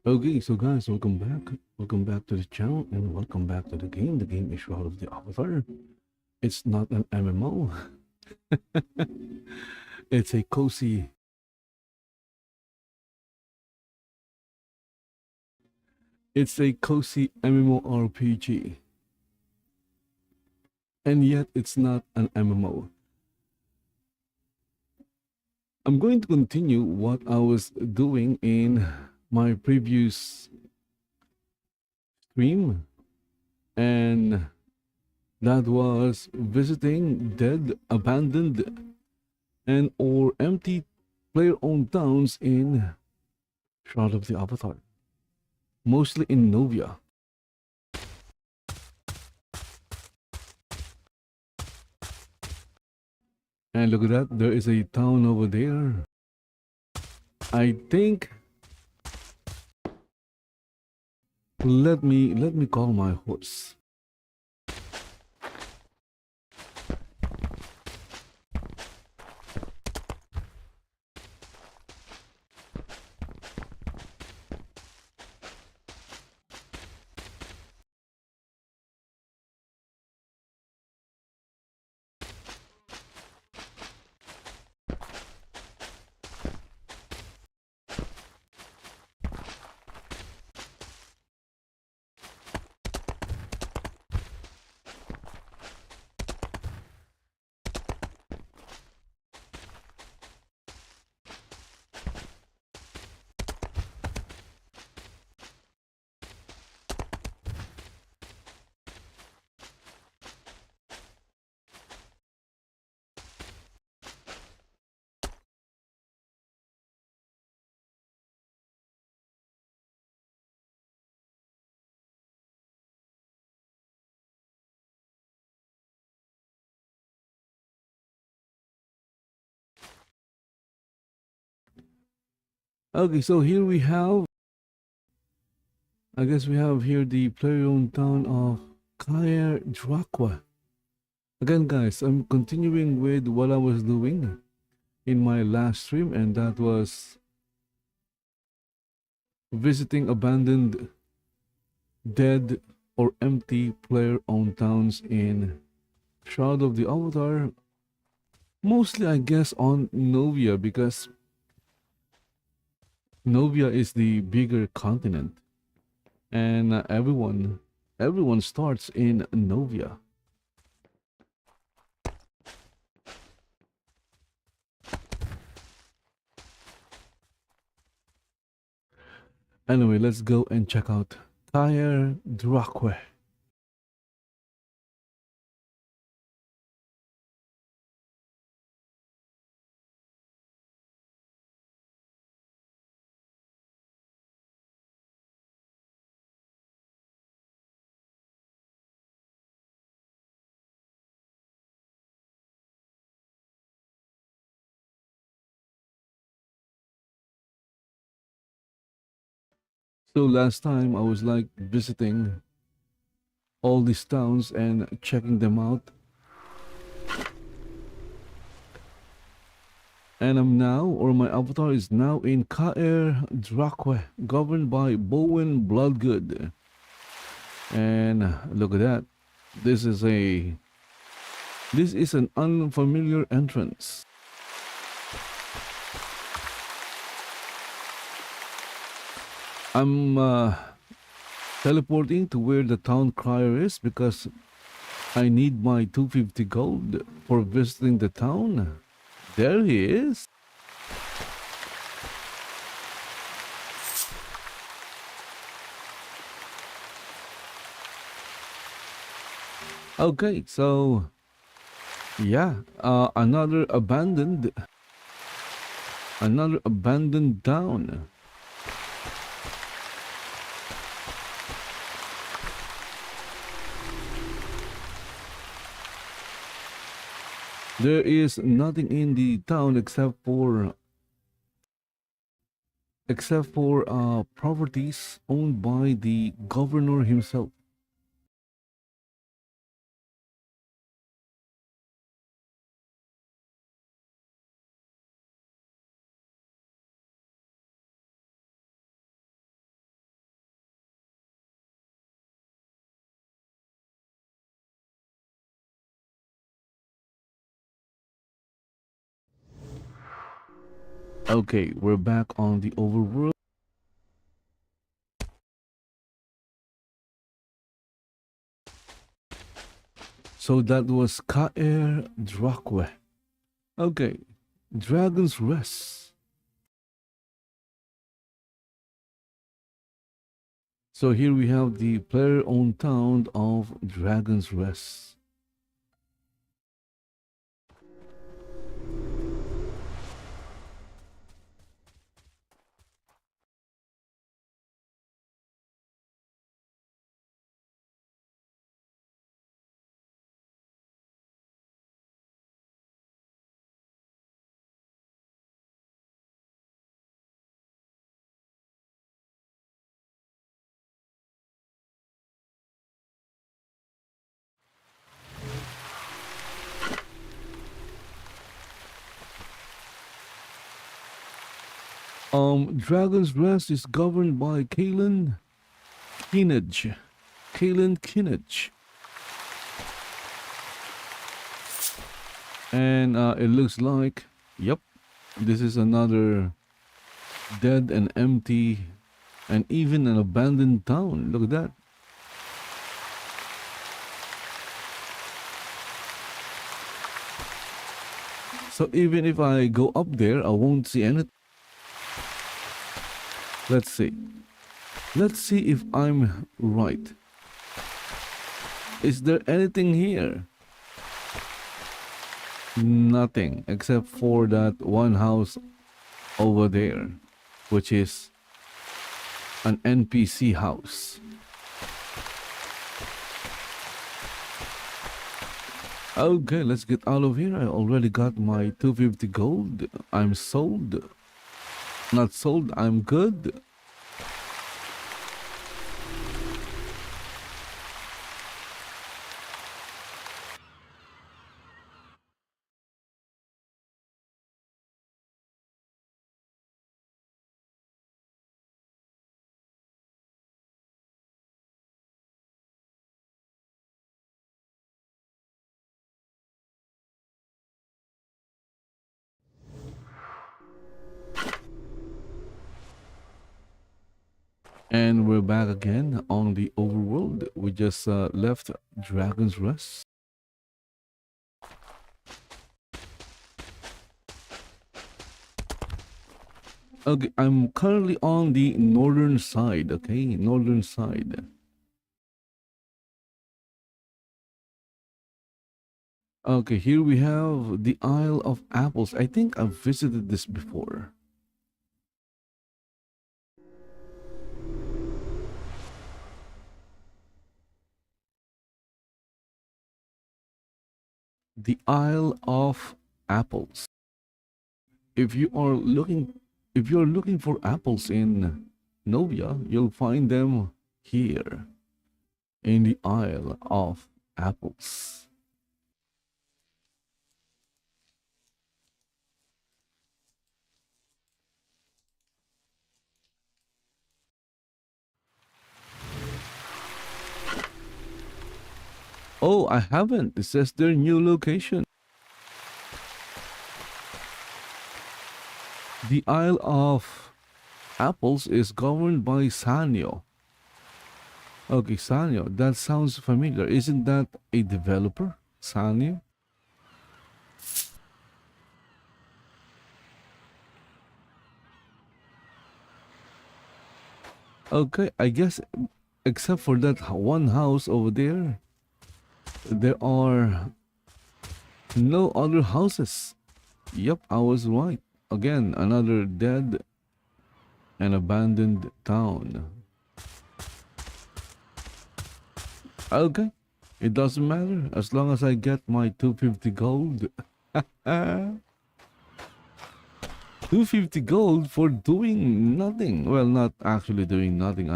Okay, so guys, welcome back. Welcome back to the channel and welcome back to the game. The game is Shroud of the Avatar. It's not an MMO. It's a cozy. It's a cozy MMORPG. And yet it's not an MMO. I'm going to continue what I was doing in my previous stream, and that was visiting dead, abandoned, and or empty player-owned towns in Shroud of the Avatar, mostly in Novia. And look at that, there is a town over there. I think let me call my horse. Okay, so here we have, I guess we have here the player-owned town of Kabalyero. Again, guys, I'm continuing with what I was doing in my last stream, and that was visiting abandoned, dead, or empty player-owned towns in Shroud of the Avatar. Mostly, I guess, on Novia because Novia is the bigger continent, and everyone starts in Novia. Anyway, let's go and check out Tire Drakwe. So last time I was like visiting all these towns and checking them out. And I'm now, or my avatar is now in Kaer Drakwe, governed by Bowen Bloodgood. And look at that. This is a this is an unfamiliar entrance. I'm teleporting to where the town crier is because I need my 250 gold for visiting the town. There he is. Okay, so yeah, another abandoned town. There is nothing in the town except for properties owned by the governor himself. Okay, we're back on the overworld. So that was Kaer Drakwe. Okay, Dragon's Rest. So here we have the player-owned town of Dragon's Rest. Dragon's Rest is governed by Kinage. Kalen Kinage. And it looks like, yep, this is another dead and empty and even an abandoned town. Look at that. So even if I go up there, I won't see anything. Let's see. Let's see if I'm right. Is there anything here? Nothing except for that one house over there, which is an NPC house. Okay, let's get out of here. I already got my 250 gold. I'm sold. Not sold, I'm good. And we're back again on the overworld. We just left Dragon's Rest. Okay, I'm currently on the northern side, okay? Northern side. Okay, here we have the Isle of Apples. I think I've visited this before. The Isle of Apples. If you are looking if you're looking for apples in Novia, you'll find them here in the Isle of Apples. Oh, I haven't. It says their new location. The Isle of Apples is governed by Sanyo. Okay, Sanyo. That sounds familiar. Isn't that a developer? Sanyo? Okay, I guess except for that one house over there, there are no other houses. Yep, I was right. Again, another dead and abandoned town. Okay, it doesn't matter as long as I get my 250 gold. 250 gold for doing nothing. Well, not actually doing nothing.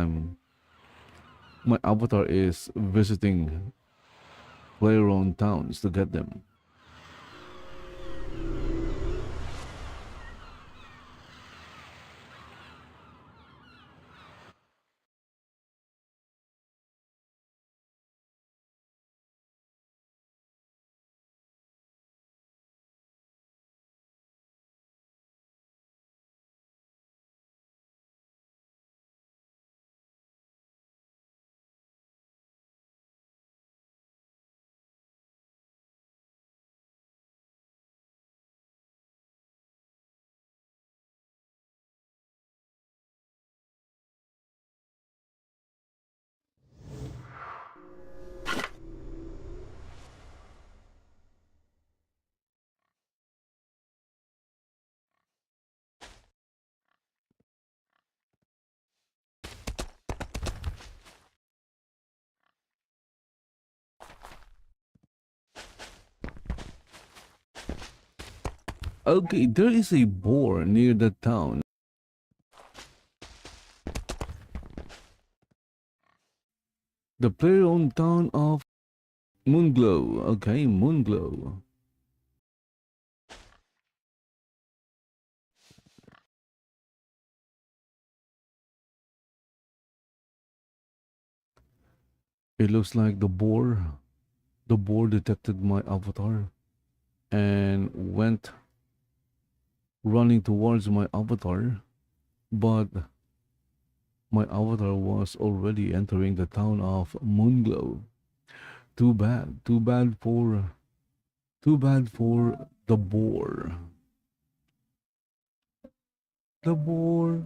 My avatar is visiting player-owned towns to get them. Okay, there is a boar near the town. The player-owned town of Moonglow. Okay, Moonglow. It looks like the boar detected my avatar and went running towards my avatar, but my avatar was already entering the town of Moonglow. Too bad for the boar. The boar.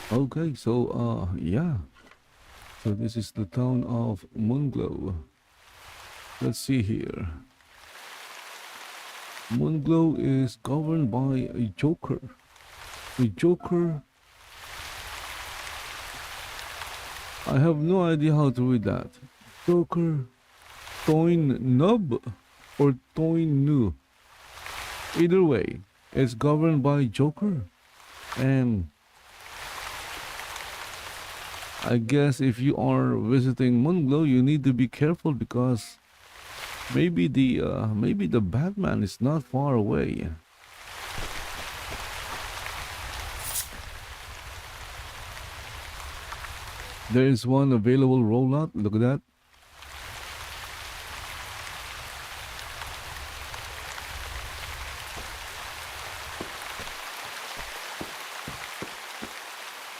Okay, so yeah. So this is the town of Moonglow. Let's see here. Moonglow is governed by a Joker. A Joker. I have no idea how to read that. Joker Toin Nub or Toin Nu. Either way, it's governed by Joker. And I guess if you are visiting Moonglow, you need to be careful because maybe the Batman is not far away. There is one available rollout. Look at that.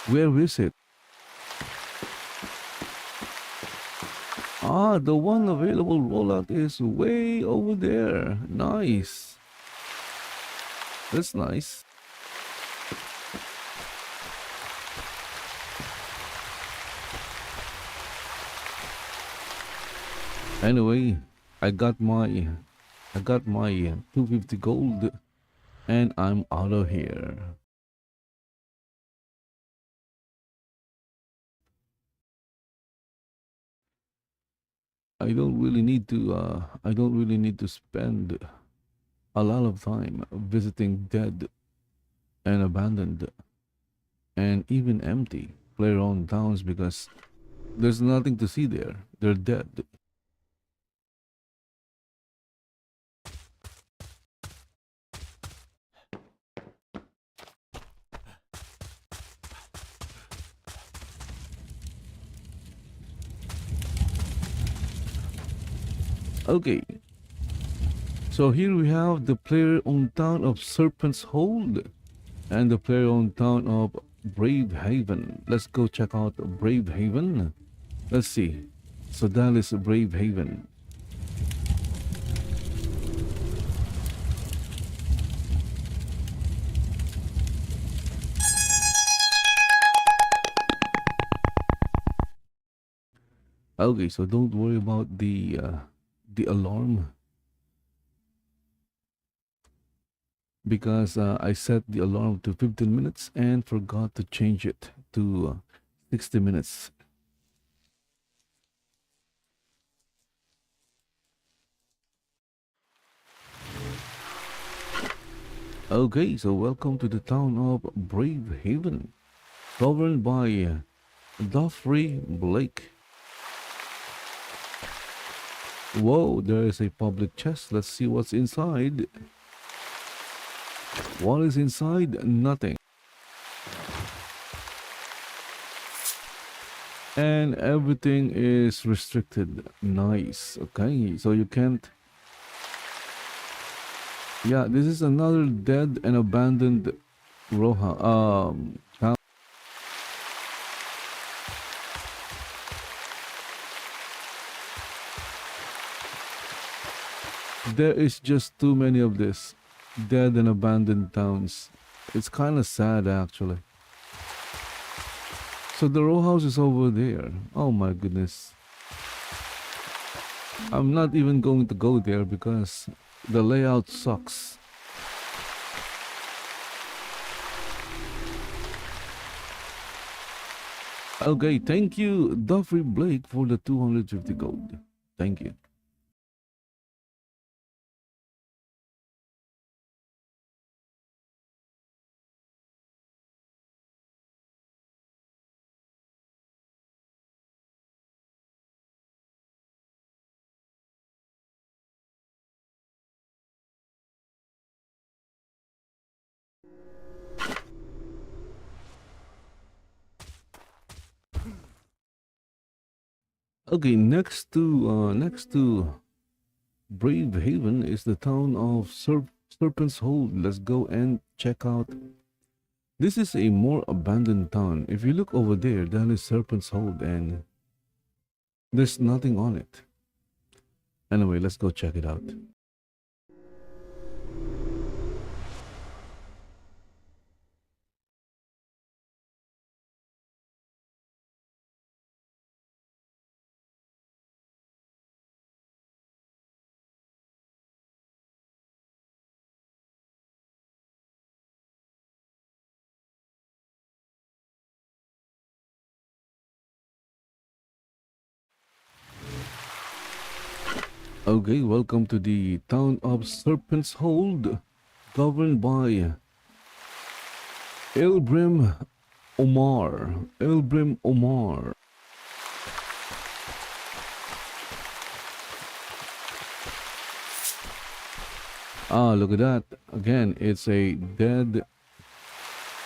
Where is it? Ah, the one available rollout is way over there. Nice. That's nice. Anyway, I got my 250 gold and I'm out of here. I don't really need to spend a lot of time visiting dead and abandoned and even empty player-owned towns because there's nothing to see there. They're dead. Okay, so here we have the player-owned town of Serpent's Hold and the player-owned town of Brave Haven. Let's go check out Brave Haven. Let's see. So that is Brave Haven. Okay, so don't worry about the alarm because I set the alarm to 15 minutes and forgot to change it to 60 minutes. Okay, so welcome to the town of Brave Haven, governed by Doffrey Blake. Whoa, there is a public chest. Let's see what's inside. What is inside? Nothing. And everything is restricted. Nice. Okay, so you can't. Yeah, this is another dead and abandoned Roha. Town. There is just too many of this dead and abandoned towns. It's kind of sad actually. So the row house is over there. Oh my goodness. I'm not even going to go there because the layout sucks. Okay, thank you, Duffy Blake, for the 250 gold. Thank you. Okay, next to Brave Haven is the town of Serpent's Hold. Let's go and check out. This is a more abandoned town. If you look over there, that is Serpent's Hold, and there's nothing on it. Anyway, let's go check it out. Okay, welcome to the town of Serpent's Hold, governed by Ilbrim Omar. Ilbrim Omar. Ah, look at that. Again, it's a dead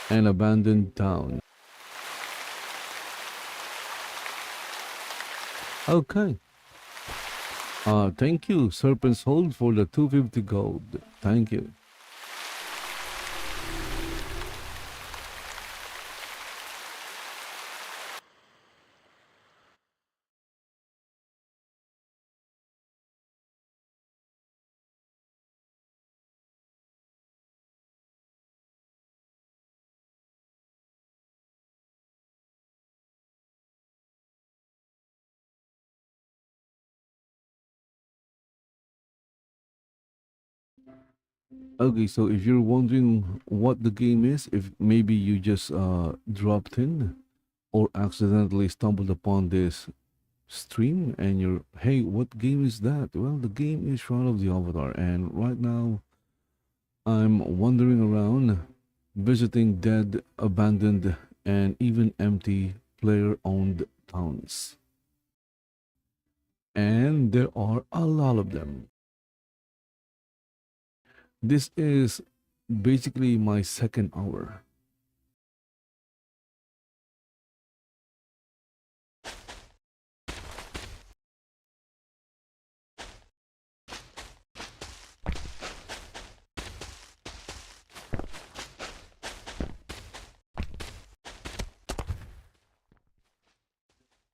and abandoned town. Okay. Thank you, Serpent's Hold, for the 250 gold. Thank you. Okay, so if you're wondering what the game is, if maybe you just dropped in or accidentally stumbled upon this stream and you're, hey, what game is that? Well, the game is Shroud of the Avatar, and right now I'm wandering around visiting dead, abandoned, and even empty player owned towns. And there are a lot of them. This is basically my second hour.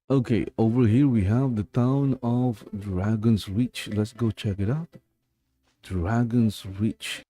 Okay, over here we have the town of Dragon's Reach. Let's go check it out. Dragon's Reach.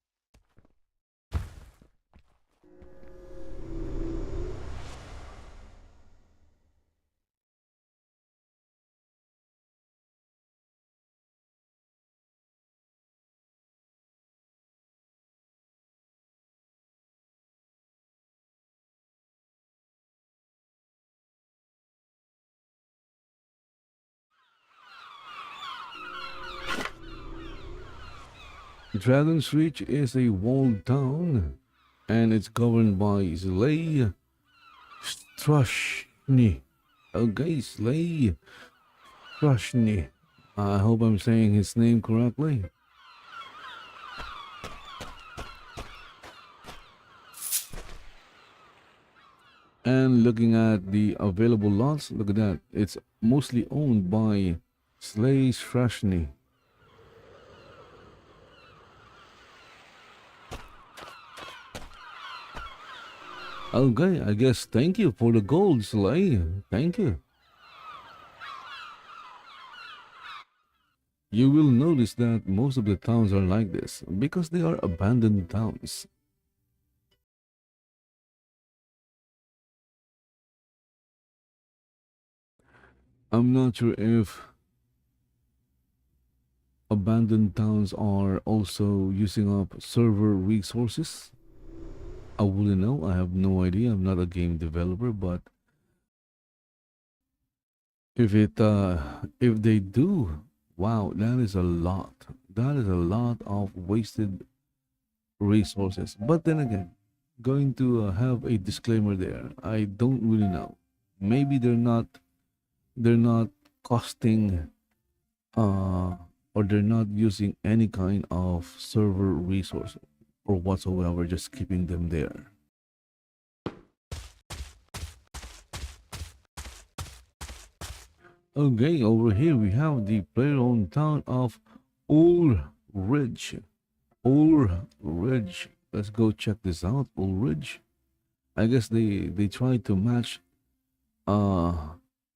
Dragon's Reach is a walled town and it's governed by Zlay Strushny. Okay, Zlay Strushny. I hope I'm saying his name correctly. And looking at the available lots, look at that. It's mostly owned by Slay Strushny. Okay, I guess thank you for the gold, Slay. Thank you. You will notice that most of the towns are like this because they are abandoned towns. I'm not sure if abandoned towns are also using up server resources. I wouldn't know. I have no idea. I'm not a game developer, but if they do, wow, that is a lot. That is a lot of wasted resources. But then again, going to have a disclaimer there. I don't really know. Maybe they're not costing uh or they're not using any kind of server resource or whatsoever, just keeping them there. Okay, over here we have the player-owned town of Ulridge. Ulridge. Let's go check this out. Ulridge. I guess they try to match uh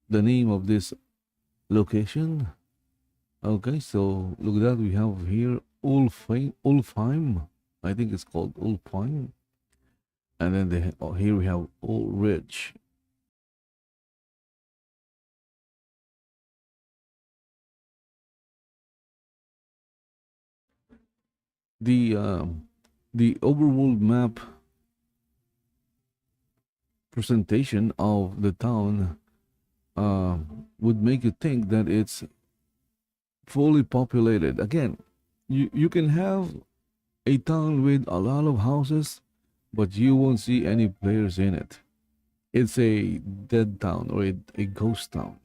the name of this location. Okay, so look at that. We have here Ulfheim. I think it's called Ulfheim. And then here we have Ulridge. The the overworld map presentation of the town uh, would make you think that it's fully populated. Again, you can have a town with a lot of houses, but you won't see any players in it. It's a dead town or a ghost town.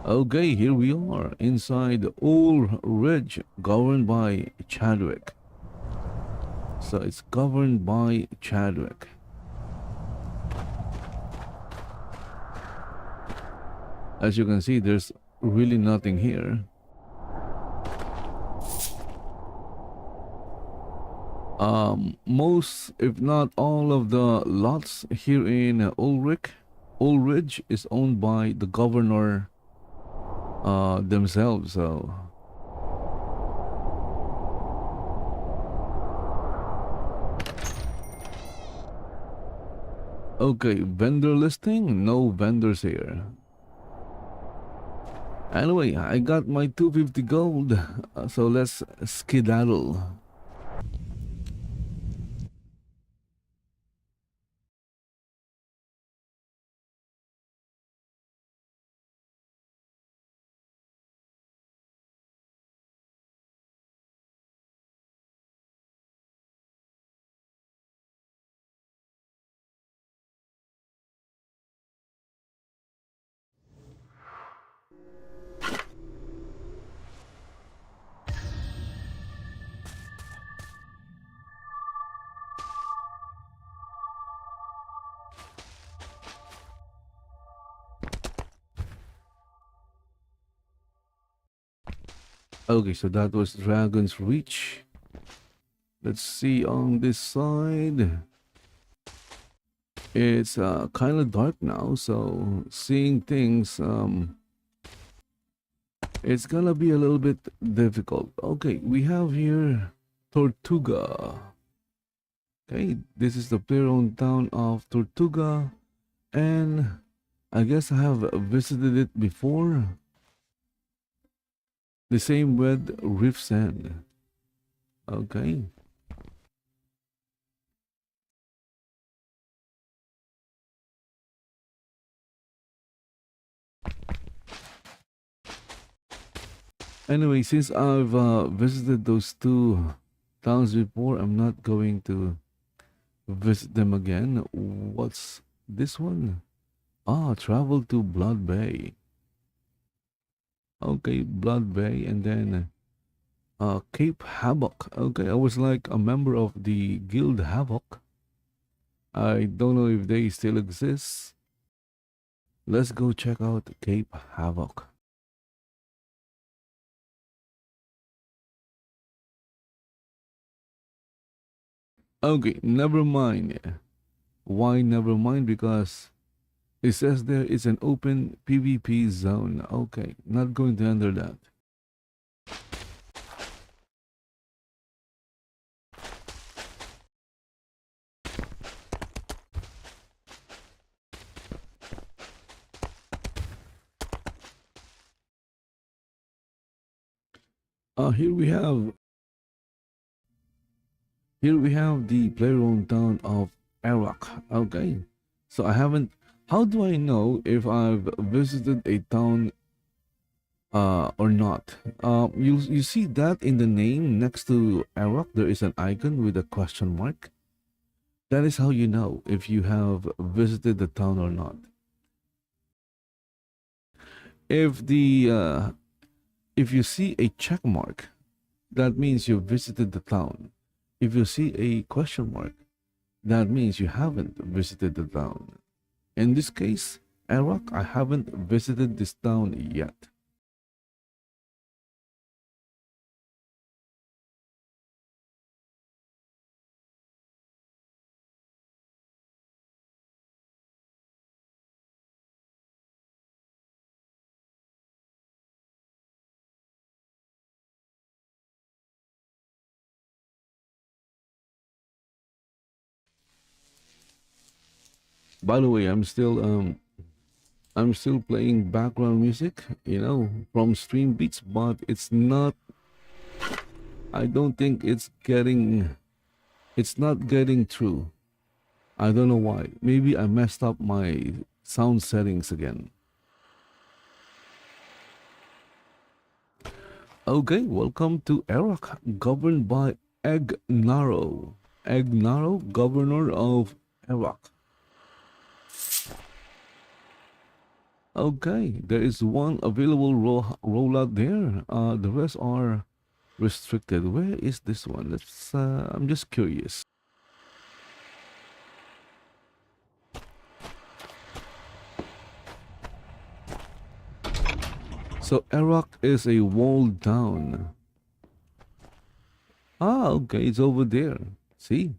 Okay, here we are inside Old Ridge, governed by Chadwick. So it's governed by Chadwick. As you can see, there's really nothing here. Most, if not all, of the lots here in Ulrich is owned by the governor themselves. So okay, vendor listing, no vendors here. Anyway, I got my 250 gold, so let's skedaddle. Okay, so that was Dragon's Reach. Let's see on this side. It's kind of dark now, so seeing things it's gonna be a little bit difficult. Okay, we have here Tortuga. Okay, this is the player-owned town of Tortuga, and I guess I have visited it before. The same with Rift's End. Okay. Anyway, since I've visited those two towns before, I'm not going to visit them again. What's this one? Ah, travel to Blood Bay. Okay, Blood Bay, and then Cape Havoc. Okay, I was like a member of the Guild Havoc. I don't know if they still exist. Let's go check out Cape Havoc. Okay, never mind. Why never mind? Because it says there it's an open PvP zone. Okay, not going to enter that. Here we have the player-owned town of Iraq. Okay, so I haven't. How do I know if I've visited a town or not? You see that in the name next to Iraq, there is an icon with a question mark. That is how you know if you have visited the town or not. If the if you see a check mark, that means you visited the town. If you see a question mark, that means you haven't visited the town. In this case, Iraq, I haven't visited this town yet. By the way, I'm still playing background music, from Stream Beats, but it's not. I don't think it's not getting through. I don't know why. Maybe I messed up my sound settings again. Okay, welcome to Iraq, governed by Egnaro. Egnaro, governor of Iraq. Okay, there is one available rollout there. The rest are restricted. Where is this one? Let's. I'm just curious. So Iraq is a walled town. Ah, okay, it's over there. See,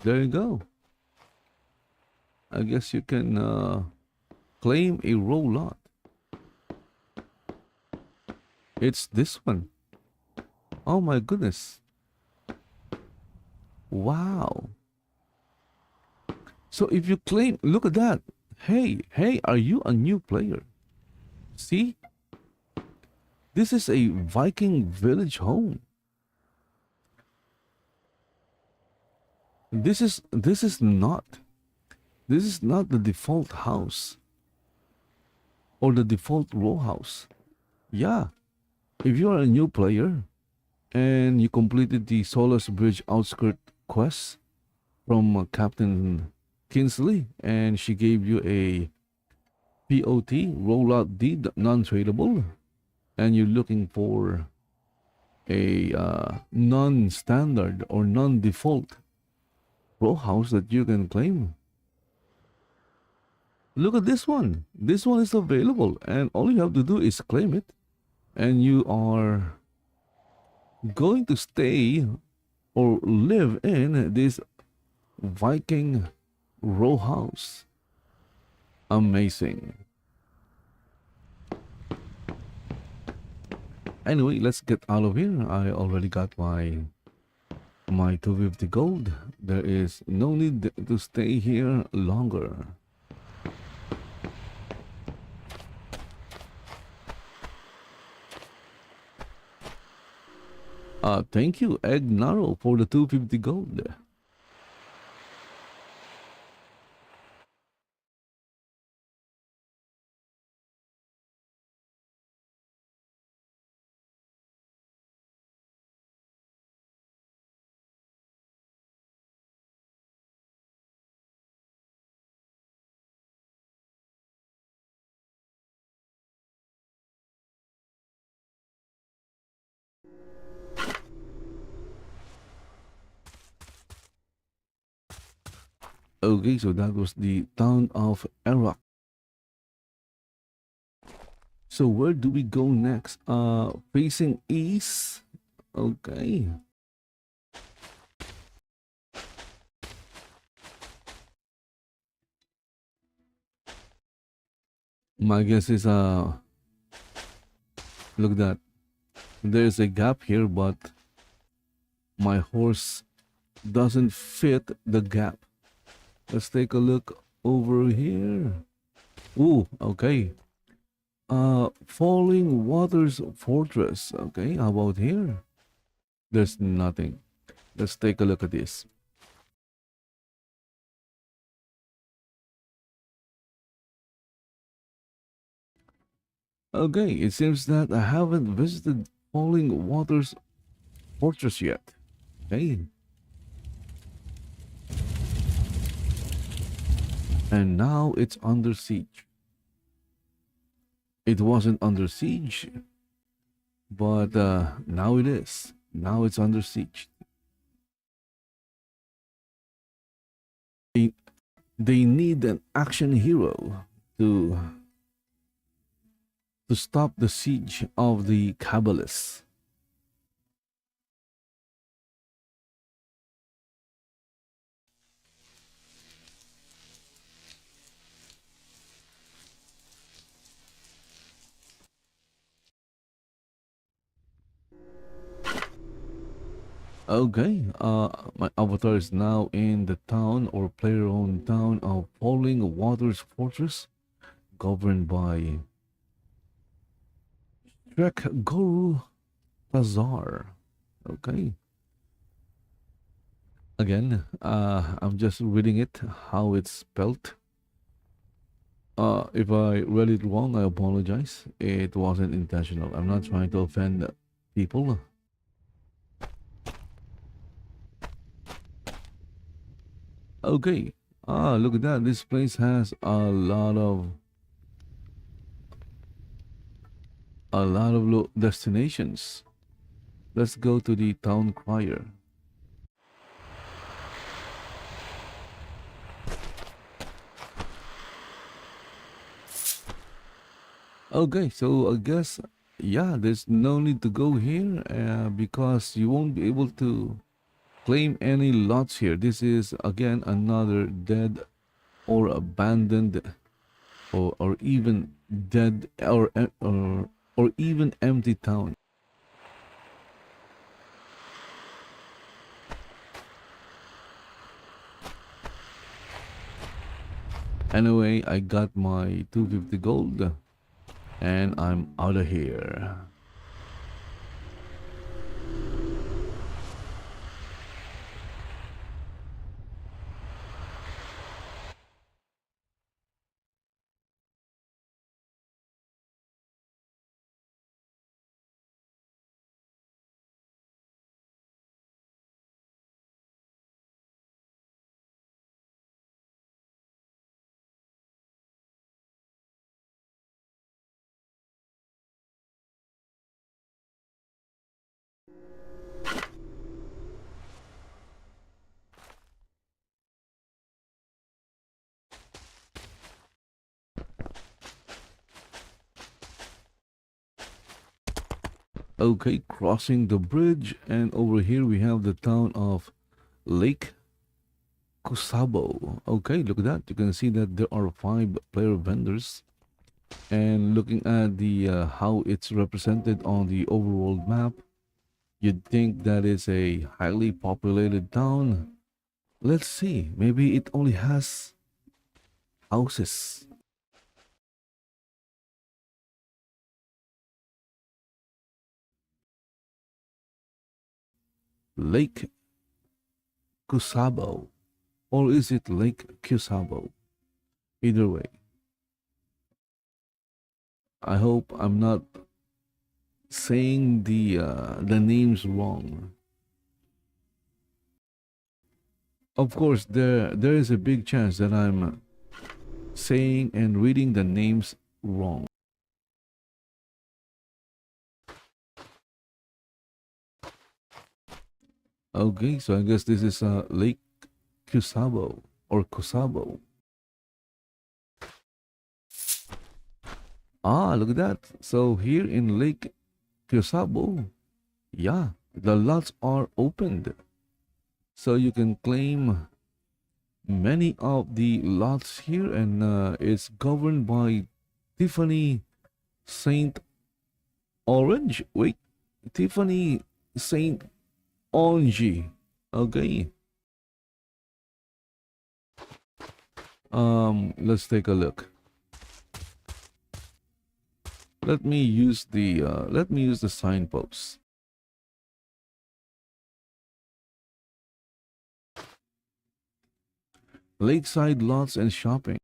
there you go. I guess you can claim a rollout. It's this one. Oh my goodness. Wow. So if you claim, look at that. Hey, are you a new player? See? This is a Viking village home. This is not the default house or the default row house. Yeah. If you are a new player and you completed the Solar's Bridge Outskirt quest from Captain Kinsley, and she gave you a POT, rollout deed, non-tradable, and you're looking for a non-standard or non-default row house that you can claim. Look at this one. This one is available, and all you have to do is claim it, and you are going to stay or live in this Viking row house. Amazing. Anyway, let's get out of here. I already got my 250 gold. There is no need to stay here longer. Thank you, Egg Naro, for the 250 gold. Okay, so that was the town of Iraq. So where do we go next? Facing east. Okay. My guess is look at that. There's a gap here, but my horse doesn't fit the gap. Let's take a look over here. Ooh, okay. Falling Waters Fortress. Okay, how about here? There's nothing. Let's take a look at this. Okay, it seems that I haven't visited Falling Waters Fortress yet. Okay, and now it's under siege. It wasn't under siege, but now it is. Now it's under siege. They, they need an action hero to to stop the siege of the Kabbalists. Okay, my avatar is now in the town or player-owned town of Falling Waters Fortress, governed by Trek Guru Pazar. Okay, again, I'm just reading it how it's spelled. If I read it wrong, I apologize. It wasn't intentional. I'm not trying to offend people. Okay. Ah, look at that. This place has a lot of destinations. Let's go to the town crier. Okay, so I guess yeah, there's no need to go here because you won't be able to claim any lots here. This is again another dead or abandoned or even dead or even empty town. Anyway, I got my 250 gold and I'm out of here. Okay, crossing the bridge, and over here we have the town of Lake Kusabo. Okay, look at that. You can see that there are 5 player vendors, and looking at the how it's represented on the overworld map, you'd think that is a highly populated town. Let's see. Maybe it only has houses. Lake Kusabo, or is it Lake Kusabo? Either way, I hope I'm not saying the names wrong. Of course, there is a big chance that I'm saying and reading the names wrong. Okay, so I guess this is Lake Kusabo or Kusabo. Ah, look at that. So here in Lake Kusabo, yeah, the lots are opened. So you can claim many of the lots here, and it's governed by Tiffany Saint Orange. Wait, Tiffany Saint Orange. Okay. Let's take a look. let me use the signpost. Lakeside lots and shopping.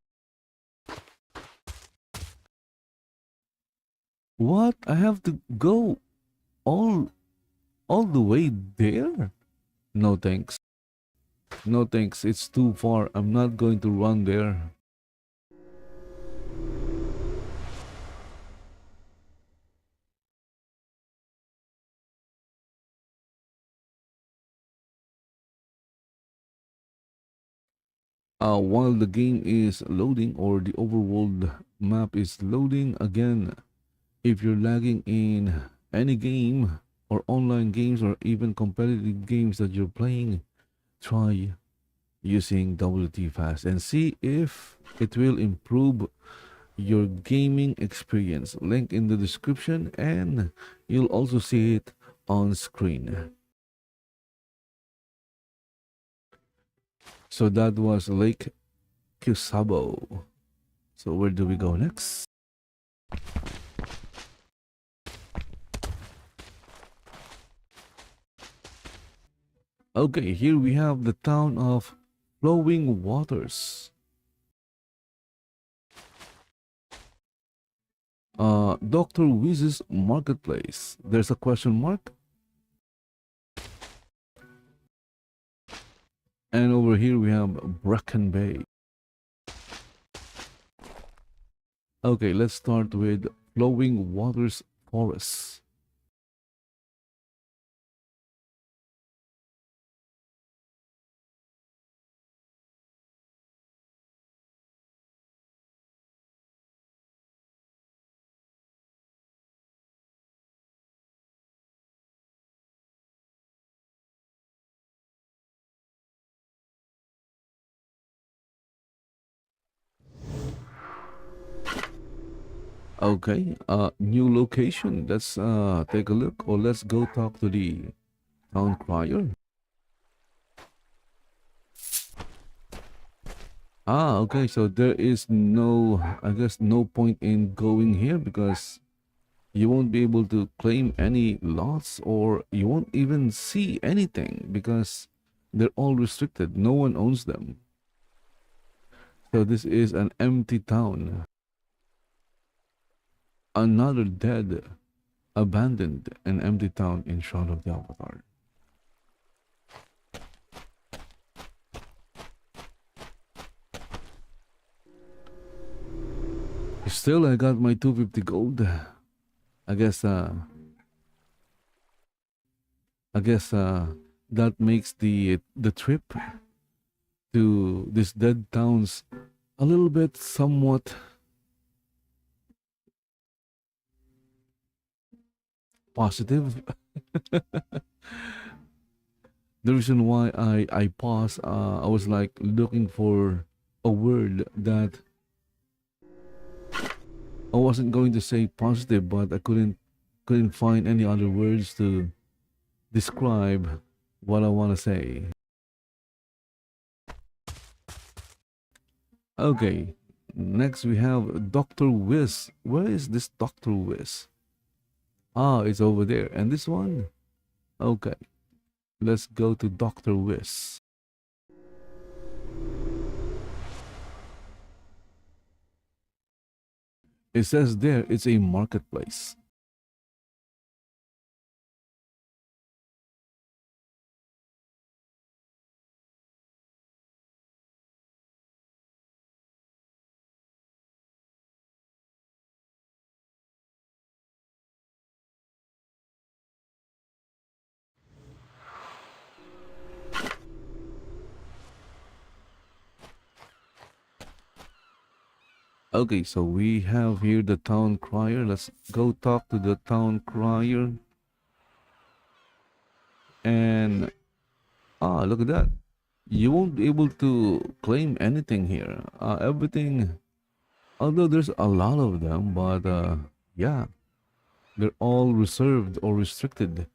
What? I have to go all all the way there? No thanks. No thanks. It's too far. I'm not going to run there. While the game is loading or the overworld map is loading again, if you're lagging in any game or online games or even competitive games that you're playing, try using WT Fast and see if it will improve your gaming experience. Link in the description and you'll also see it on screen. So that was Lake Kusabo. So where do we go next? Okay, here we have the town of Flowing Waters. Dr. Wiz's marketplace. There's a question mark. And over here we have Bracken Bay. Okay, let's start with Flowing Waters Forest. Okay, new location. Let's take a look or let's go talk to the town crier. Okay, so there is no, I guess, no point in going here because you won't be able to claim any lots or you won't even see anything because they're all restricted. No one owns them. So this is an empty town. Another dead, abandoned, and empty town in Shroud of the Avatar. Still, I got my 250 gold. I guess, uh, that makes the trip to these dead towns a little bit somewhat positive. The reason why I paused, I was like looking for a word that I wasn't going to say positive, but I couldn't find any other words to describe what I want to say. Okay, next we have Dr. Wiz. Where is this Dr. Wiz? It's over there. And this one? Okay, let's go to Dr. Wiz. It says there it's a marketplace. Okay, so we have here the town crier. Let's go talk to the town crier. And look at that. You won't be able to claim anything here. Everything, although there's a lot of them, but yeah, they're all reserved or restricted.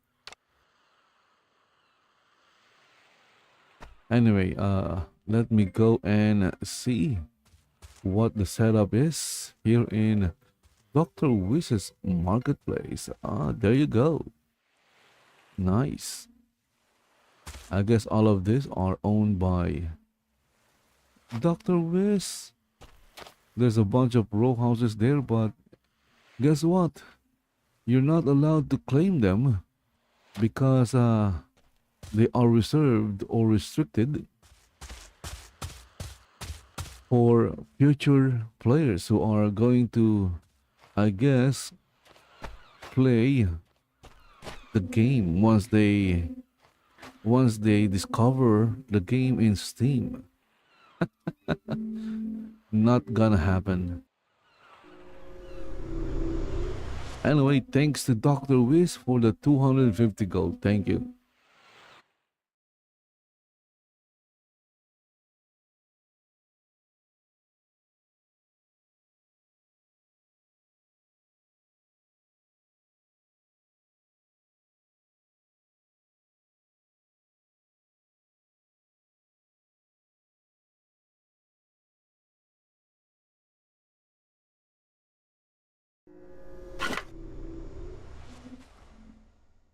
Anyway, let me go and see what the setup is here in Dr. Wish's Marketplace. Ah, there you go. Nice. I guess all of these are owned by Dr. Wish. There's a bunch of row houses there, but guess what? You're not allowed to claim them because they are reserved or restricted for future players who are going to, I guess, play the game once they discover the game in Steam. Not gonna happen. Anyway, thanks to Dr. Wiz for the 250 gold. Thank you.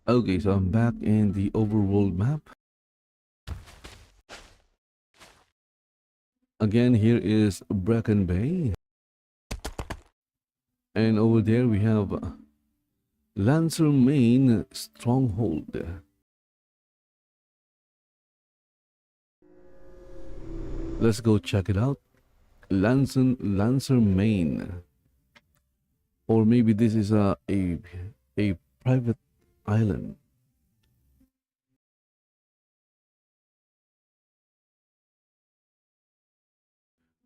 Okay, so I'm back in the overworld map. Again, here is Bracken Bay. And over there we have Lancer Main Stronghold. Let's go check it out. Lancer Main. Or maybe this is a private island.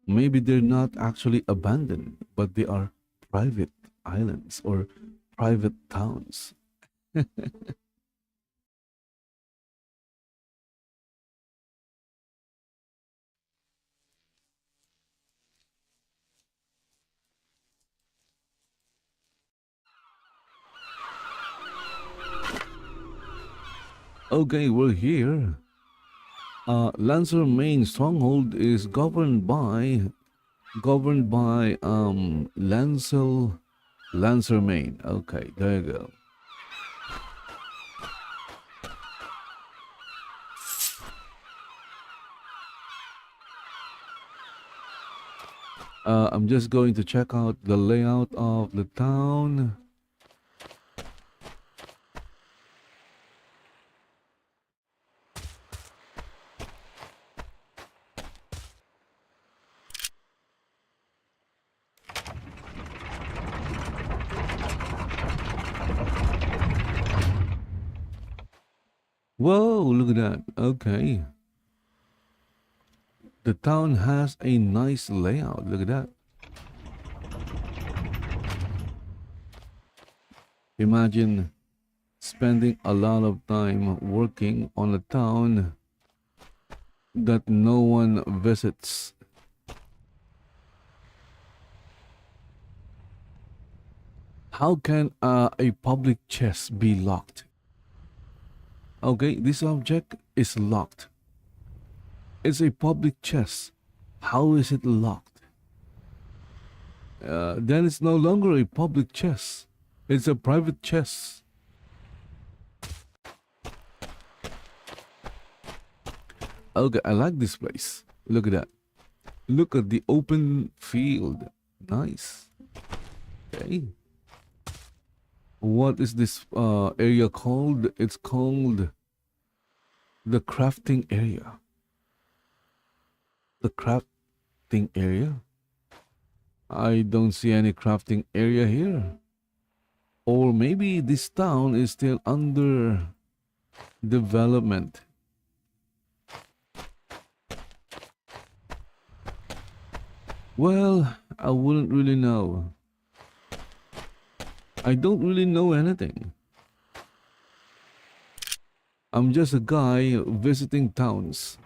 Maybe they're not actually abandoned, but they are private islands or private towns. Okay, we're here. Lancer Main Stronghold is governed by Lancer Main. Okay, there you go. I'm just going to check out the layout of the town. Whoa, look at that. Okay. The town has a nice layout. Look at that. Imagine spending a lot of time working on a town that no one visits. How can a public chest be locked? Okay, this object is locked. It's a public chest. How is it locked? Then it's no longer a public chest. It's a private chest. Okay, I like this place. Look at that. Look at the open field. Nice. Okay. What is this area called? It's called the crafting area. The crafting area? I don't see any crafting area here. Or maybe this town is still under development. Well, I wouldn't really know. I don't really know anything. I'm just a guy visiting towns.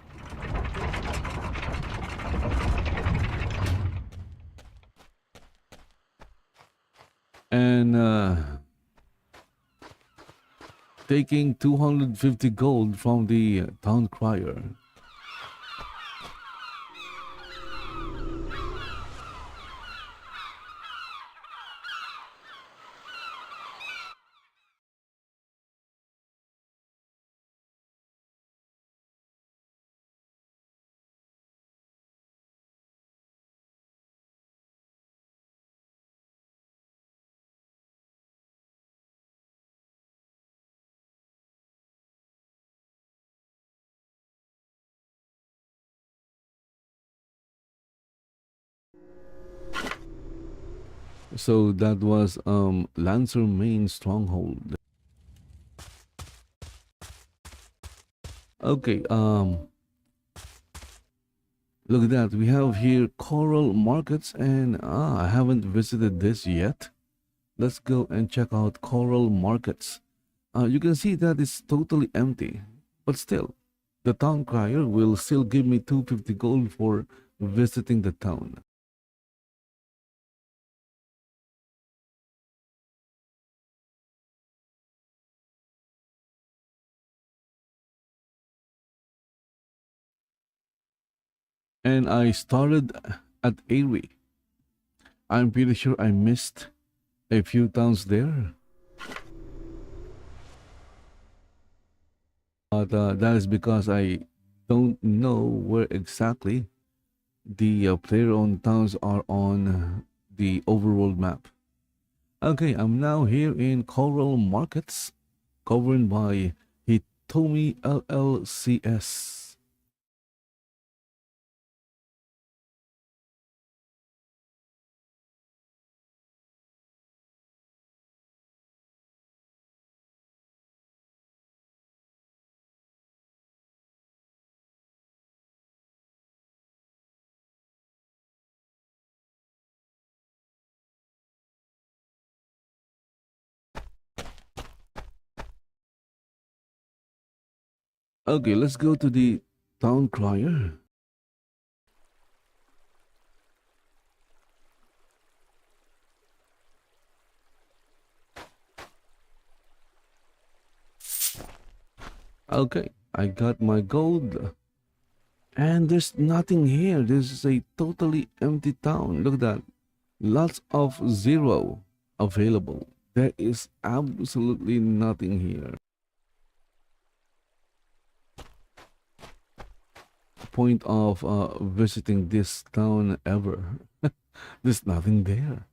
And taking 250 gold from the town crier. So that was Lancer main stronghold. Okay, look at that. We have here coral markets, and I haven't visited this yet. Let's go and check out coral markets. You can see that it's totally empty, but still, the town crier will still give me 250 gold for visiting the town. And I started at Aerie. I'm pretty sure I missed a few towns there. But that is because I don't know where exactly the player-owned towns are on the overworld map. Okay, I'm now here in Coral Markets, governed by Hitomi LLCS. Okay, let's go to the town crier. Okay, I got my gold. And there's nothing here. This is a totally empty town. Look at that. Lots of zero available. There is absolutely nothing here. Point of visiting this town ever. There's nothing there.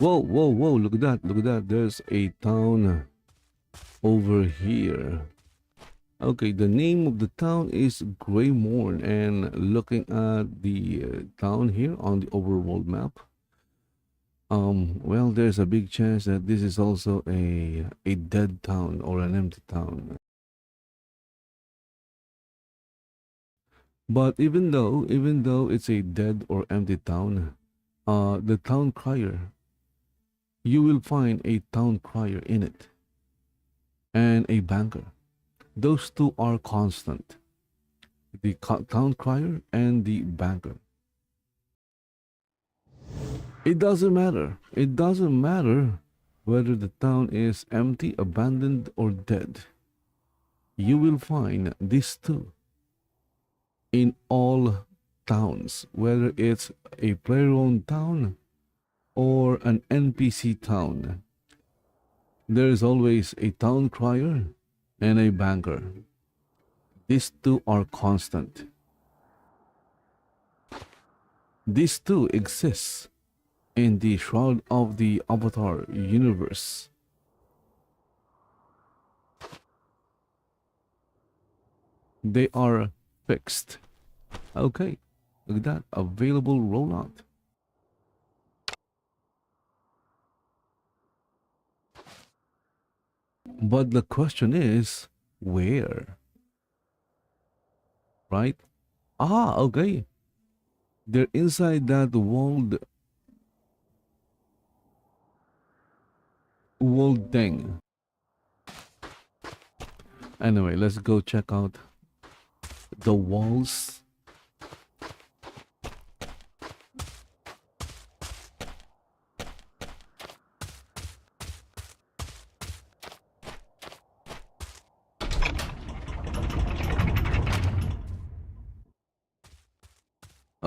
Whoa, whoa, whoa, look at that, look at that. There's a town over here. Okay, the name of the town is Greymorn, and looking at the town here on the overworld map, well, there's a big chance that this is also a dead town or an empty town. But even though it's a dead or empty town, the town crier, you will find a town crier in it and a banker. Those two are constant. The town crier and the banker. It doesn't matter. It doesn't matter whether the town is empty, abandoned, or dead. You will find these two in all towns, whether it's a player-owned town or an NPC town. There is always a town crier and a banker. These two are constant. These two exist in the Shroud of the Avatar universe. They are fixed. Okay, look at that. Available rollout. But the question is, where? Right? Ah, okay. They're inside that walled thing. Anyway, let's go check out the walls.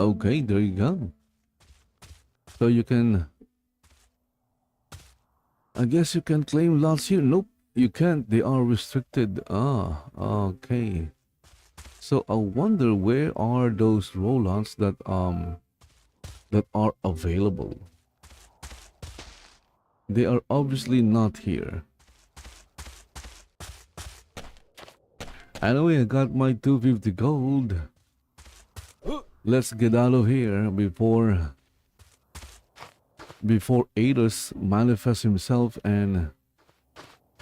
Okay, there you go. So you can, I guess you can claim lots here. Nope, you can't. They are restricted. Ah, okay. So I wonder where are those rollouts that are available. They are obviously not here. Anyway, I got my 250 gold. Let's get out of here before Ados manifests himself and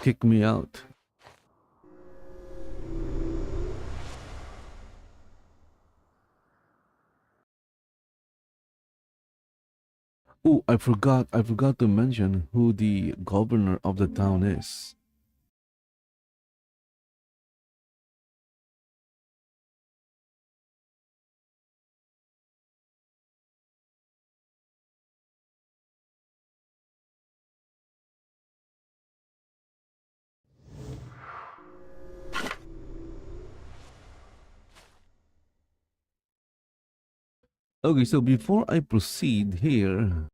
kick me out. Oh, I forgot to mention who the governor of the town is. Okay, so before I proceed here,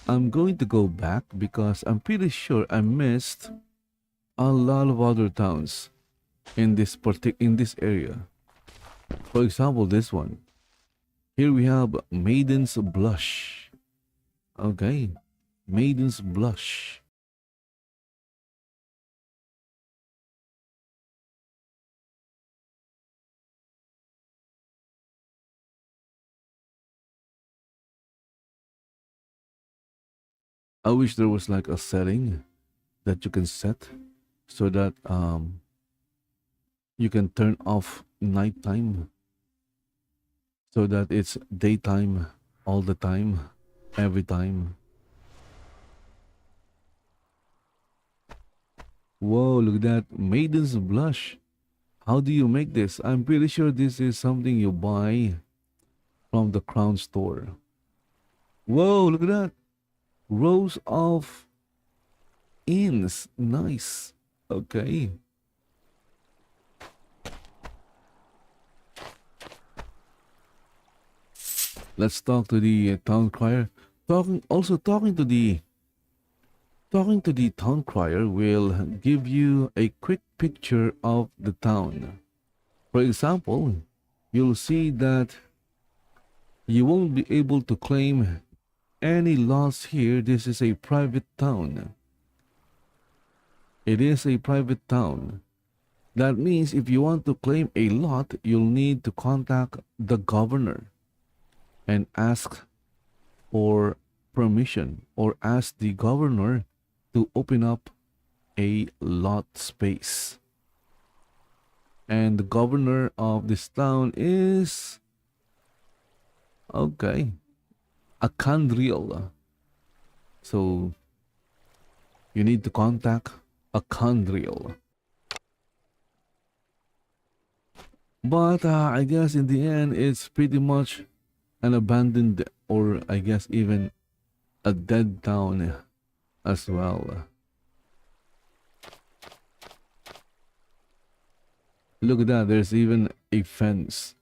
I'm going to go back because I'm pretty sure I missed a lot of other towns in this area. For example, this one. Here we have Maiden's Blush. Okay, Maiden's Blush. I wish there was like a setting that you can set so that you can turn off nighttime so that it's daytime all the time, every time. Whoa, look at that. Maiden's Blush. How do you make this? I'm pretty sure this is something you buy from the Crown store. Whoa, look at that. Rows of inns. Nice. Okay. Let's talk to the town crier. Talking to the town crier will give you a quick picture of the town. For example, you'll see that you won't be able to claim any lots here. This is a private town. It is a private town. That means if you want to claim a lot, you'll need to contact the governor and ask for permission or ask the governor to open up a lot space. And the governor of this town is okay, a Candriel. So you need to contact a Candriel. But I guess in the end, it's pretty much an abandoned, or I guess even a dead town as well. Look at that, there's even a fence.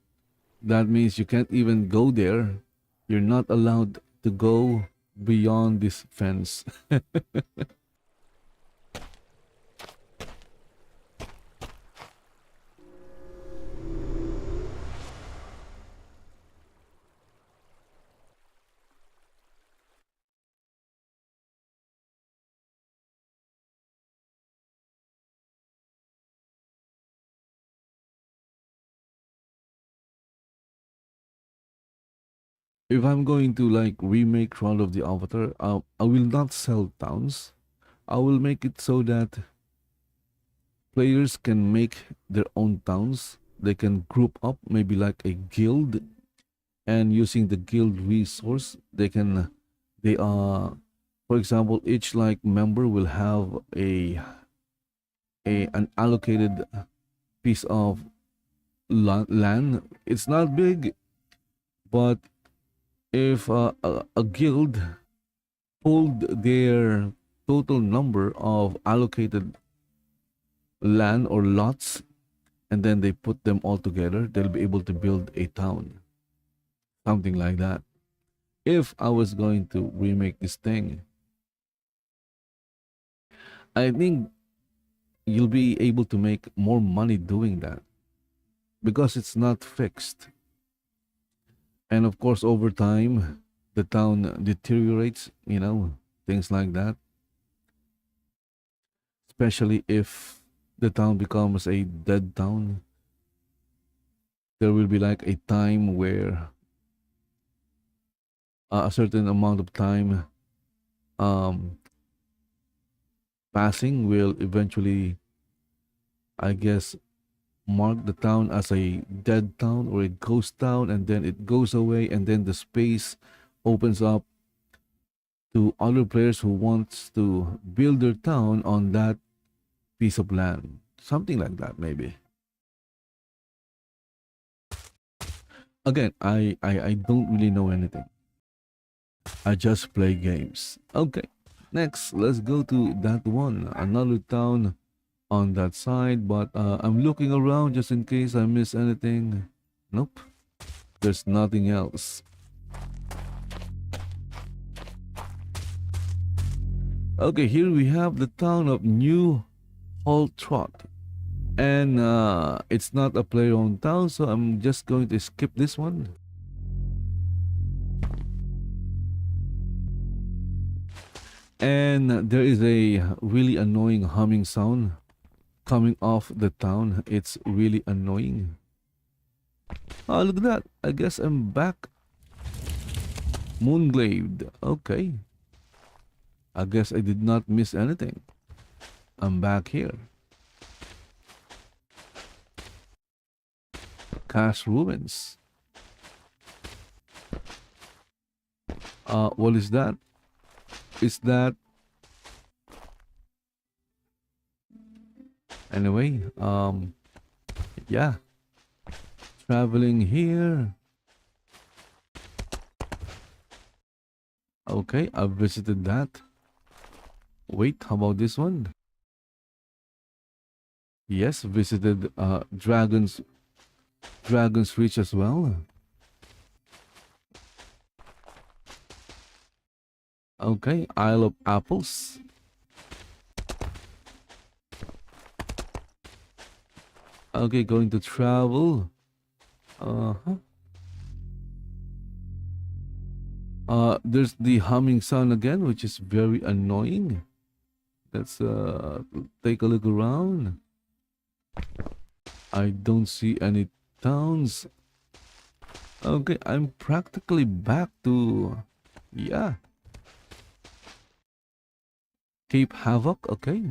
That means you can't even go there. You're not allowed to go beyond this fence. If I'm going to like remake Shroud of the Avatar, I will not sell towns. I will make it so that players can make their own towns. They can group up, maybe like a guild, and using the guild resource, they for example, each like member will have an allocated piece of land. It's not big, but if a guild pulled their total number of allocated land or lots and then they put them all together, they'll be able to build a town. something like that. If I was going to remake this thing, I think you'll be able to make more money doing that because it's not fixed. And of course, over time, the town deteriorates, things like that. Especially if the town becomes a dead town, there will be like a time where a certain amount of time um, passing will eventually, I guess, mark the town as a dead town or a ghost town, and then it goes away, and then the space opens up to other players who wants to build their town on that piece of land. Something like that, maybe. Again, I don't really know anything. I just play games. Okay, next, let's go to that one. Another town on that side, but I'm looking around just in case I miss anything. Nope, there's nothing else. Okay, here we have the town of New Holtrot. And it's not a player-owned town, so I'm just going to skip this one. And there is a really annoying humming sound coming off the town. It's really annoying. Oh, look at that. I guess I'm back. Moonglade. Okay. I guess I did not miss anything. I'm back here. Cash ruins. What is that? Is that anyway? Yeah. Traveling here. Okay, I've visited that. Wait, how about this one? Yes, visited Dragon's Reach as well. Okay, Isle of Apples. Okay, going to travel. There's the humming sound again, which is very annoying. Let's take a look around. I don't see any towns. Okay, I'm practically back to, yeah, Cape Havoc. Okay,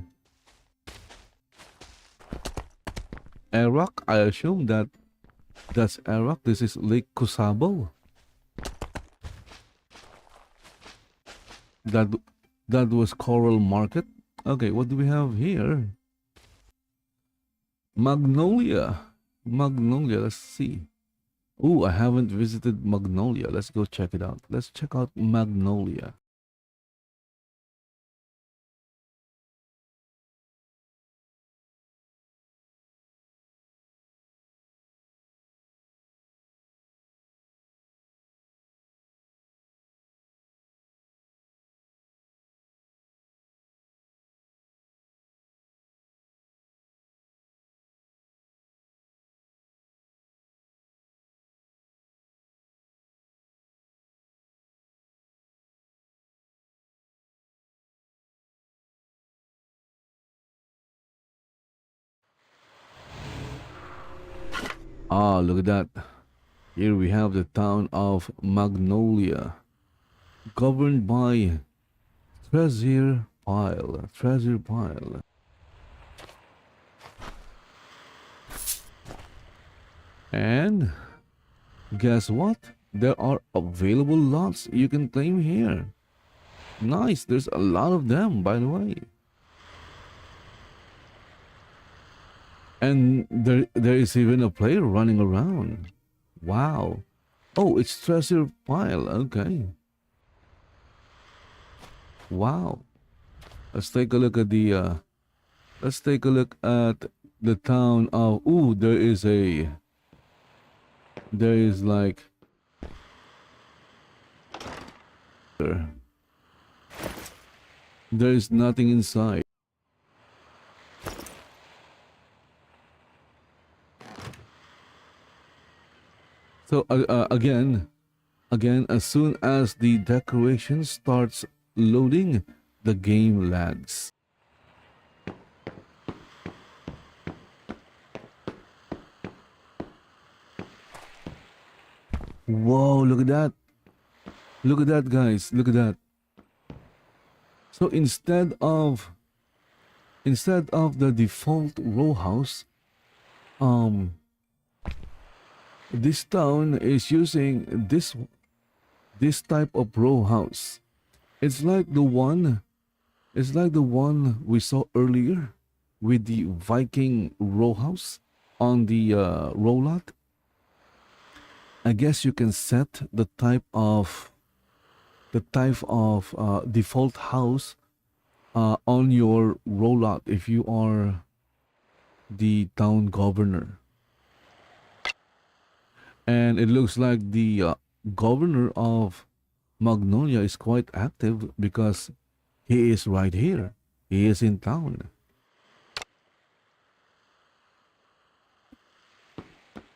Arak. I assume that's Arak. This is Lake Kusabo. That that was Coral Market. Okay, what do we have here? Magnolia. Magnolia. Let's see. Oh, I haven't visited Magnolia. Let's go check it out. Let's check out Magnolia. Ah, look at that. Here we have the town of Magnolia, governed by Treasure Pile. Treasure Pile. And guess what? There are available lots you can claim here. Nice, there's a lot of them, by the way. And there is even a player running around. Wow. Oh, it's Treasure Pile. Okay. Wow. Let's take a look at the let's take a look at the town of, ooh, there is like There is nothing inside. So again, as soon as the decoration starts loading, the game lags. Whoa, look at that. Look at that, guys. Look at that. So instead of the default row house, um this town is using this type of row house. It's like the one we saw earlier with the Viking row house on the row lot. I guess you can set the type of default house on your row lot if you are the town governor. And it looks like the governor of Magnolia is quite active because he is right here. He is in town.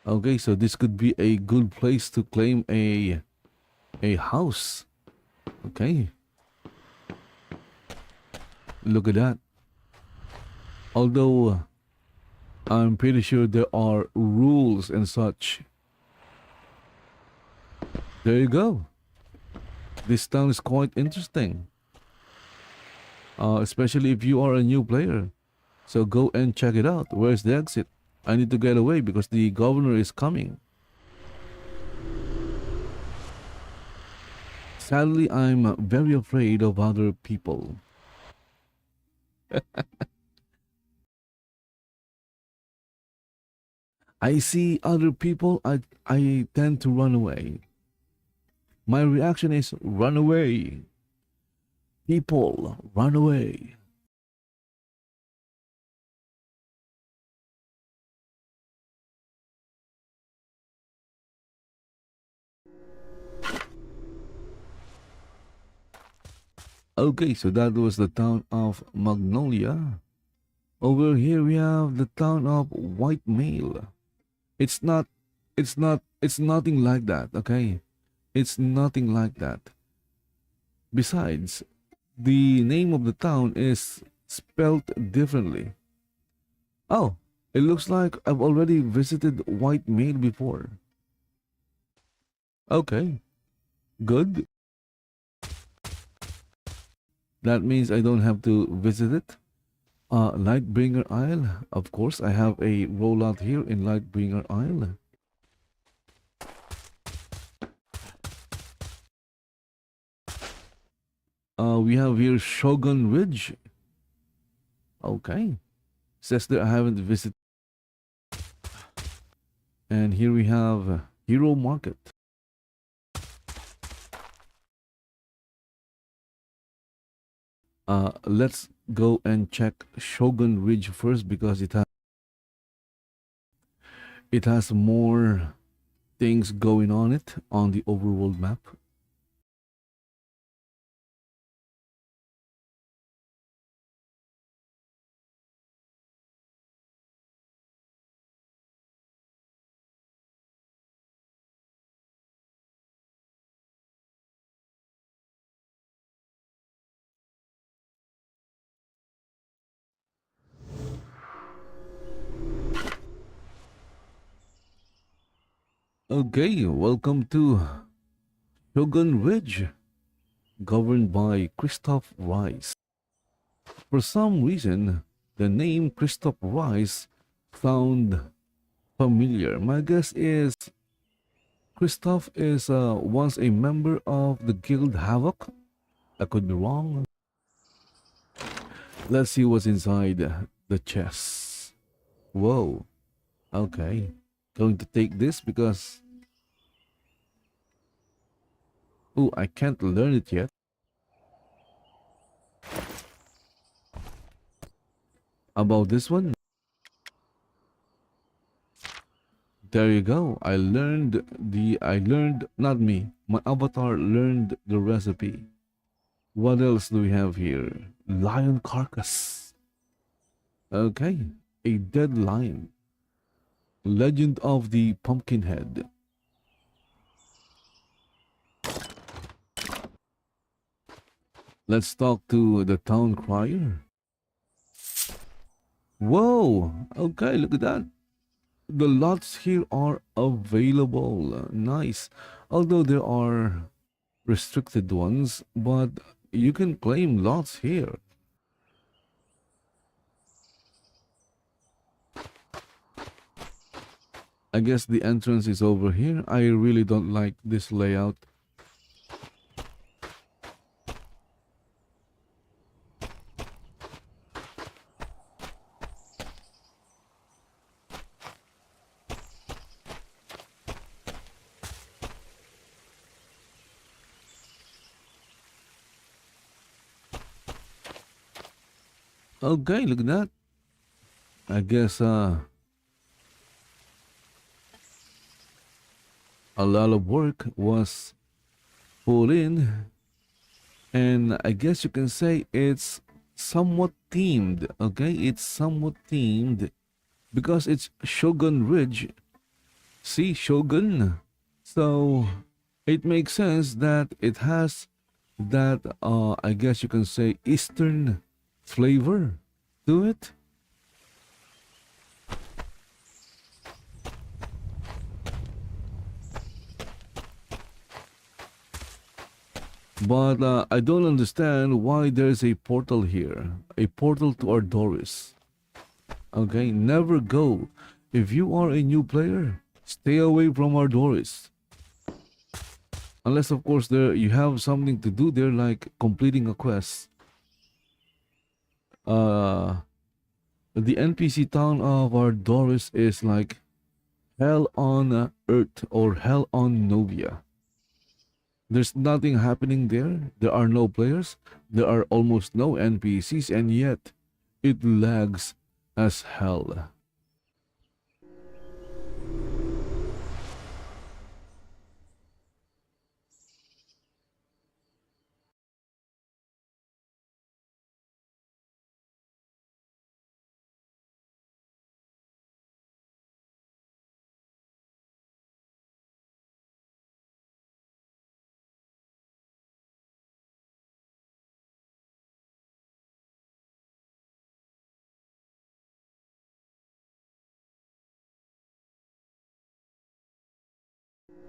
Okay, so this could be a good place to claim a house. Okay. Look at that. Although I'm pretty sure there are rules and such. There you go. This town is quite interesting. Especially if you are a new player. So go and check it out. Where's the exit? I need to get away because the governor is coming. Sadly, I'm very afraid of other people. I see other people, I tend to run away. My reaction is run away. People, run away. Okay, so that was the town of Magnolia. Over here we have the town of White Mail. It's not, it's nothing like that, okay? It's nothing like that. Besides, the name of the town is spelled differently. Oh, it looks like I've already visited White Mail before. Okay, good. That means I don't have to visit it. Lightbringer Isle. Of course, I have a rollout here in Lightbringer Isle. We have here Shogun Ridge. Okay. Says that I haven't visited. And here we have Hero Market. Let's go and check Shogun Ridge first because it has more things going on it on the overworld map. Okay, welcome to Shogun Ridge, governed by Christoph Rice. For some reason, the name Christoph Rice sound familiar. My guess is Christoph is once a member of the Guild Havoc. I could be wrong. Let's see what's inside the chest. Whoa. Okay. Going to take this because... Oh, I can't learn it yet. About this one? There you go. Not me. My avatar learned the recipe. What else do we have here? Lion carcass. Okay, a dead lion. Legend of the Pumpkinhead. Let's talk to the town crier. Whoa! Okay, look at that. The lots here are available. Nice. Although there are restricted ones, but you can claim lots here. I guess the entrance is over here. I really don't like this layout. Okay, look at that. I guess a lot of work was put in, and I guess you can say it's somewhat themed. Okay, it's somewhat themed because it's Shogun Ridge. See, Shogun. So it makes sense that it has that I guess you can say Eastern flavor to it. But I don't understand why there's a portal here. A portal to Ardoris. Okay, never go. If you are a new player, stay away from Ardoris. Unless of course there you have something to do there like completing a quest. Uh the NPC town of Ardoris is like hell on earth or hell on Novia. There's nothing happening there. There are no players. There are almost no NPCs, and yet it lags as hell.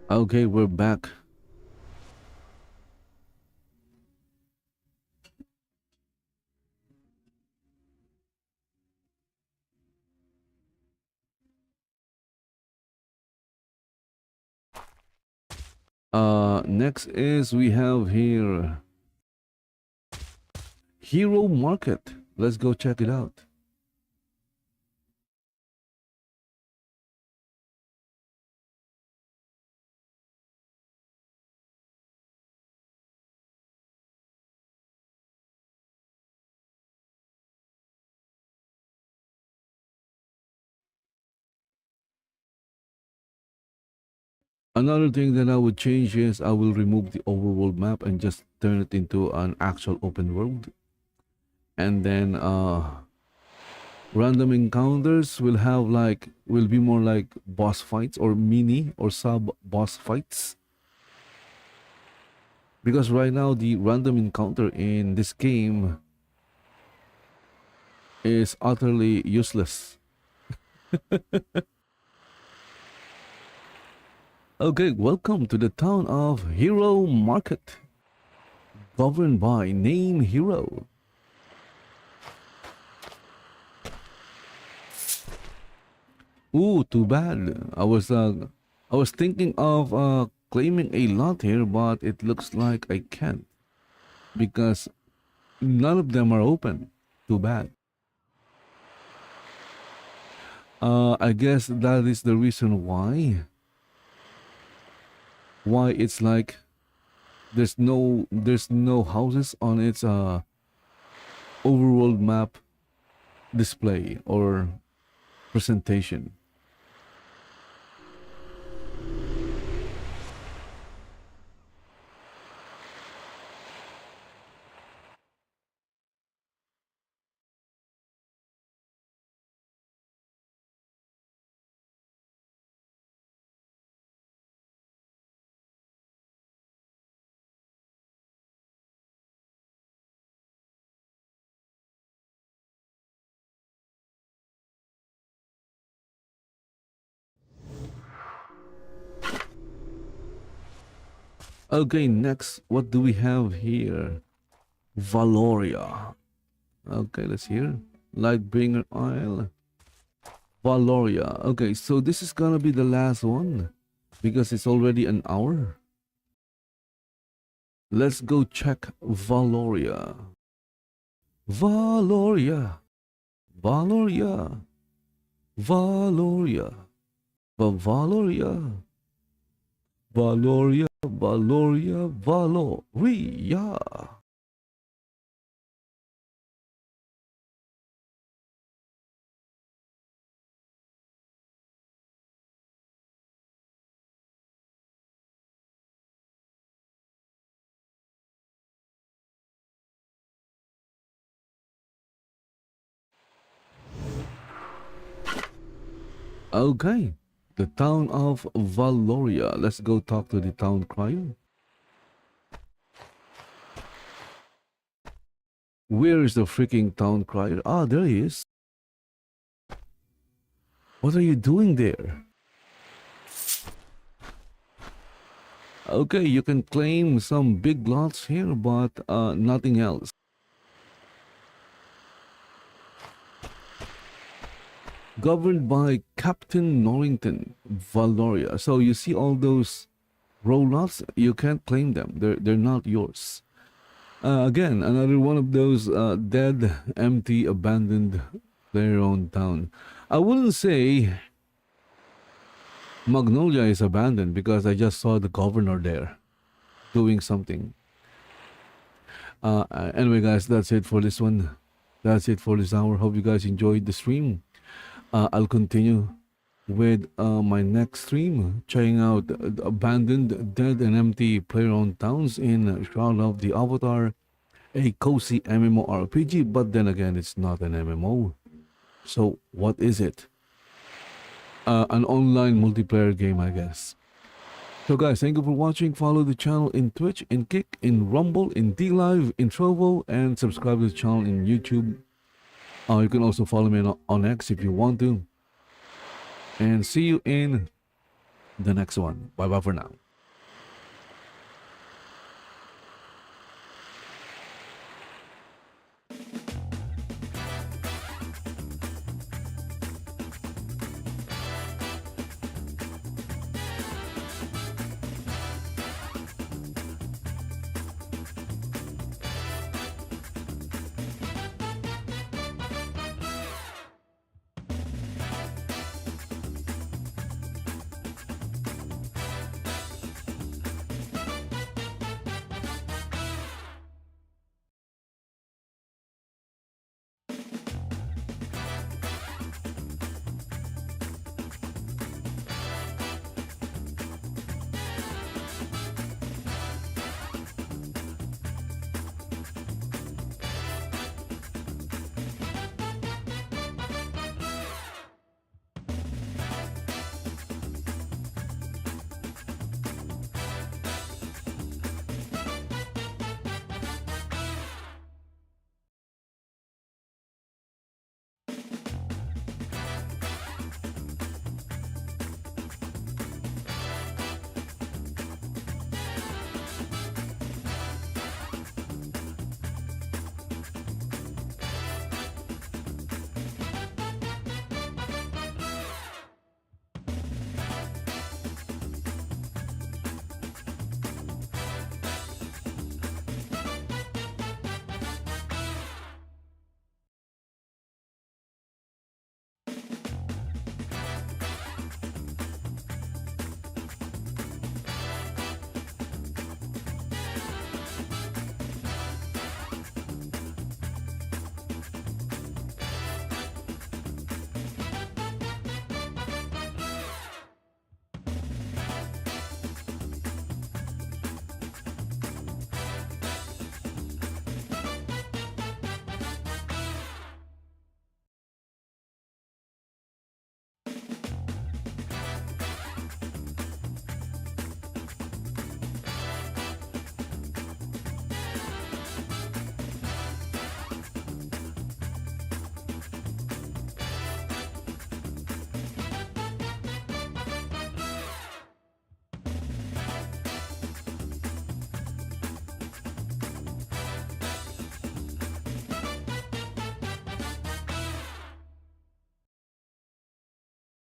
Okay, we're back. Next is we have here Hero Market. Let's go check it out. Another thing that I would change is I will remove the overworld map and just turn it into an actual open world. And then random encounters will be more like boss fights or mini or sub boss fights. Because right now the random encounter in this game is utterly useless. Okay, welcome to the town of Hero Market, governed by Name Hero. Ooh, too bad. I was thinking of claiming a lot here, but it looks like I can't because none of them are open. Too bad. I guess that is the reason why it's like there's no houses on its overworld map display or presentation. Okay, next, what do we have here? Valoria. Okay, let's hear. Lightbringer Isle. Valoria. Okay, so this is gonna be the last one because it's already an hour. Let's go check Valoria. Valoria. Valoria. Valoria. Valoria. Valoria. Valoria. Valoria. Okay. The town of Valoria. Let's go talk to the town crier. Where is the freaking town crier? Ah, there he is. What are you doing there? Okay, you can claim some big lots here, but nothing else. Governed by Captain Norrington, Valoria. So you see all those row lots, you can't claim them. They're not yours. Again, another one of those dead, empty, abandoned player-owned town. I wouldn't say Magnolia is abandoned because I just saw the governor there doing something. Anyway, guys, that's it for this one. That's it for this hour. Hope you guys enjoyed the stream. I'll continue with my next stream, trying out the abandoned, dead, and empty player-owned towns in Shroud of the Avatar, a cozy MMORPG, but then again, it's not an MMO. So, what is it? An online multiplayer game, I guess. So guys, thank you for watching. Follow the channel in Twitch, in Kick, in Rumble, in D-Live, in Trovo, and subscribe to the channel in YouTube. You can also follow me on X if you want to. And see you in the next one. Bye-bye for now.